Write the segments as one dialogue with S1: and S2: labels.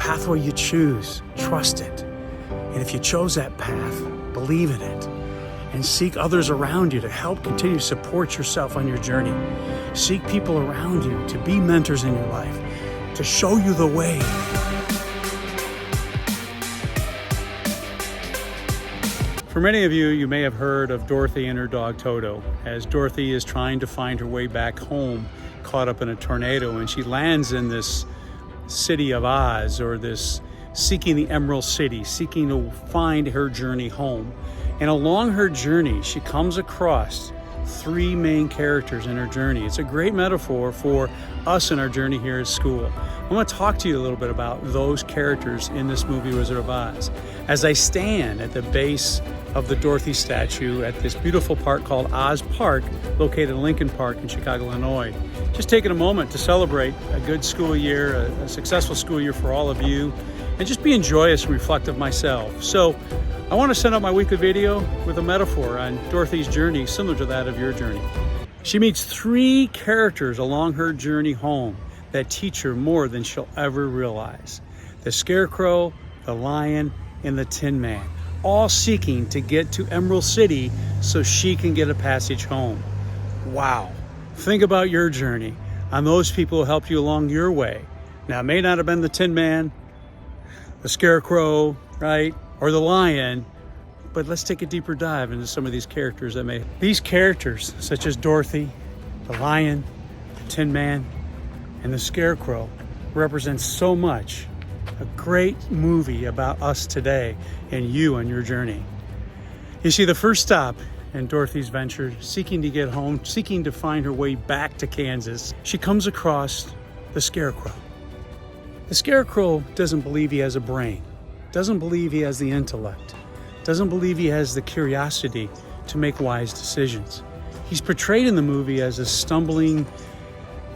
S1: pathway you choose, trust it. And if you chose that path, believe in it. And seek others around you to help continue to support yourself on your journey. Seek people around you to be mentors in your life, to show you the way. For many of you, you may have heard of Dorothy and her dog Toto, as Dorothy is trying to find her way back home, caught up in a tornado, and she lands in this city of Oz, or this seeking the Emerald City, seeking to find her journey home. And along her journey, she comes across three main characters in her journey. It's a great metaphor for us in our journey here at school. I want to talk to you a little bit about those characters in this movie, Wizard of Oz. As I stand at the base of the Dorothy statue at this beautiful park called Oz Park, located in Lincoln Park in Chicago, Illinois. Just taking a moment to celebrate a good school year, a successful school year for all of you, and just being joyous and reflective myself. So I want to send out my weekly video with a metaphor on Dorothy's journey similar to that of your journey. She meets three characters along her journey home that teach her more than she'll ever realize. The Scarecrow, the Lion, and the Tin Man, all seeking to get to Emerald City so she can get a passage home. Wow. Think about your journey on those people who helped you along your way. Now, it may not have been the Tin Man, the Scarecrow, right? Or the Lion, but let's take a deeper dive into some of these characters that may. These characters, such as Dorothy, the Lion, the Tin Man, and the Scarecrow, represent so much. A great movie about us today and you on your journey. You see, the first stop in Dorothy's venture, seeking to get home, seeking to find her way back to Kansas, she comes across the Scarecrow. The Scarecrow doesn't believe he has a brain, doesn't believe he has the intellect, doesn't believe he has the curiosity to make wise decisions. He's portrayed in the movie as a stumbling,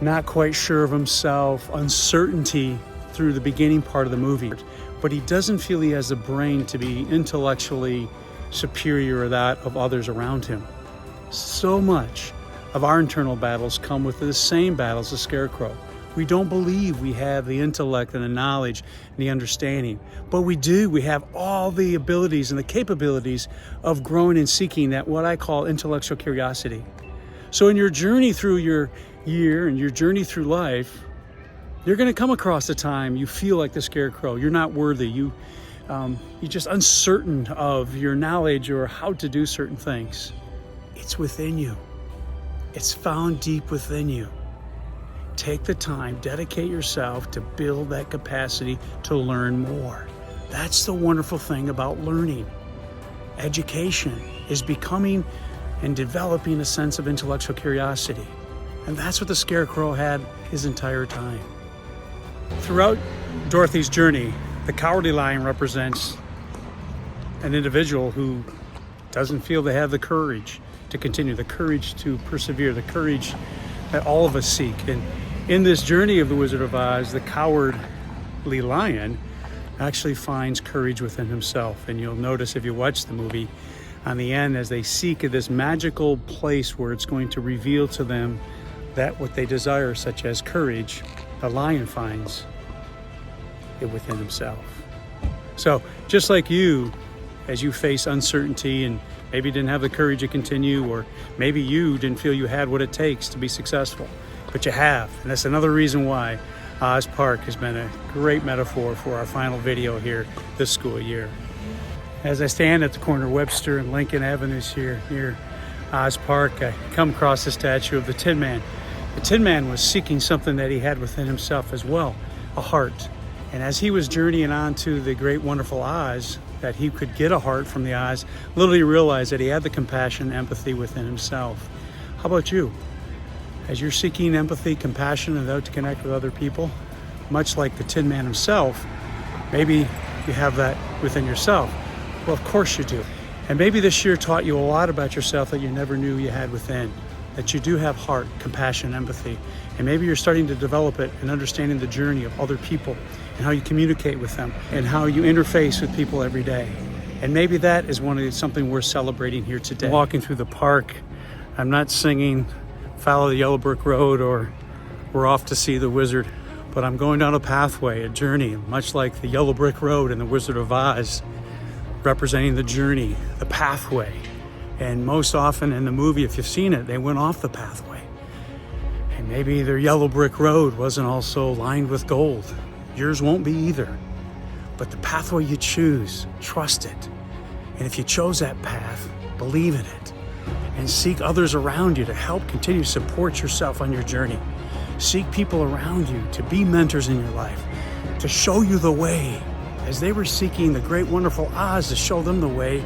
S1: not quite sure of himself, uncertainty through the beginning part of the movie. But he doesn't feel he has the brain to be intellectually superior to that of others around him. So much of our internal battles come with the same battles as Scarecrow. We don't believe we have the intellect and the knowledge and the understanding, but we do. We have all the abilities and the capabilities of growing and seeking that what I call intellectual curiosity. So in your journey through your year and your journey through life, you're going to come across a time you feel like the Scarecrow. You're not worthy. You're just uncertain of your knowledge or how to do certain things. It's within you. It's found deep within you. Take the time, dedicate yourself to build that capacity to learn more. That's the wonderful thing about learning. Education is becoming and developing a sense of intellectual curiosity. And that's what the Scarecrow had his entire time. Throughout Dorothy's journey, the Cowardly Lion represents an individual who doesn't feel they have the courage to continue, the courage to persevere, the courage that all of us seek. And in this journey of the Wizard of Oz, the Cowardly Lion actually finds courage within himself. And you'll notice if you watch the movie, on the end, as they seek this magical place where it's going to reveal to them that what they desire, such as courage, the lion finds it within himself. So just like you, as you face uncertainty and maybe didn't have the courage to continue, or maybe you didn't feel you had what it takes to be successful, but you have. And that's another reason why Oz Park has been a great metaphor for our final video here this school year. As I stand at the corner of Webster and Lincoln Avenues here near Oz Park, I come across the statue of the Tin Man. The Tin Man was seeking something that he had within himself as well, a heart. And as he was journeying on to the great wonderful Oz, that he could get a heart from the Oz, little he realized that he had the compassion, empathy within himself. How about you? As you're seeking empathy, compassion, and how to connect with other people, much like the Tin Man himself, maybe you have that within yourself. Well, of course you do. And maybe this year taught you a lot about yourself that you never knew you had within. That you do have heart, compassion, empathy. And maybe you're starting to develop it and understanding the journey of other people and how you communicate with them and how you interface with people every day. And maybe that is something we're celebrating here today. Walking through the park, I'm not singing Follow the Yellow Brick Road or We're Off to See the Wizard, but I'm going down a pathway, a journey, much like the yellow brick road in The Wizard of Oz, representing the journey, the pathway. And most often in the movie, if you've seen it, they went off the pathway. And maybe their yellow brick road wasn't also lined with gold. Yours won't be either. But the pathway you choose, trust it. And if you chose that path, believe in it. And seek others around you to help continue to support yourself on your journey. Seek people around you to be mentors in your life, to show you the way. As they were seeking the great, wonderful Oz to show them the way,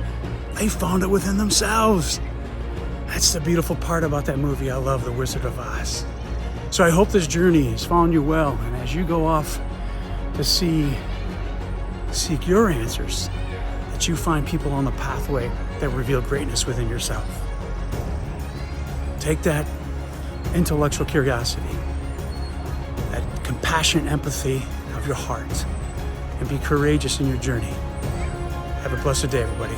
S1: they found it within themselves. That's the beautiful part about that movie I love, The Wizard of Oz. So I hope this journey has found you well, and as you go off to seek your answers, that you find people on the pathway that reveal greatness within yourself. Take that intellectual curiosity, that compassionate empathy of your heart, and be courageous in your journey. Have a blessed day, everybody.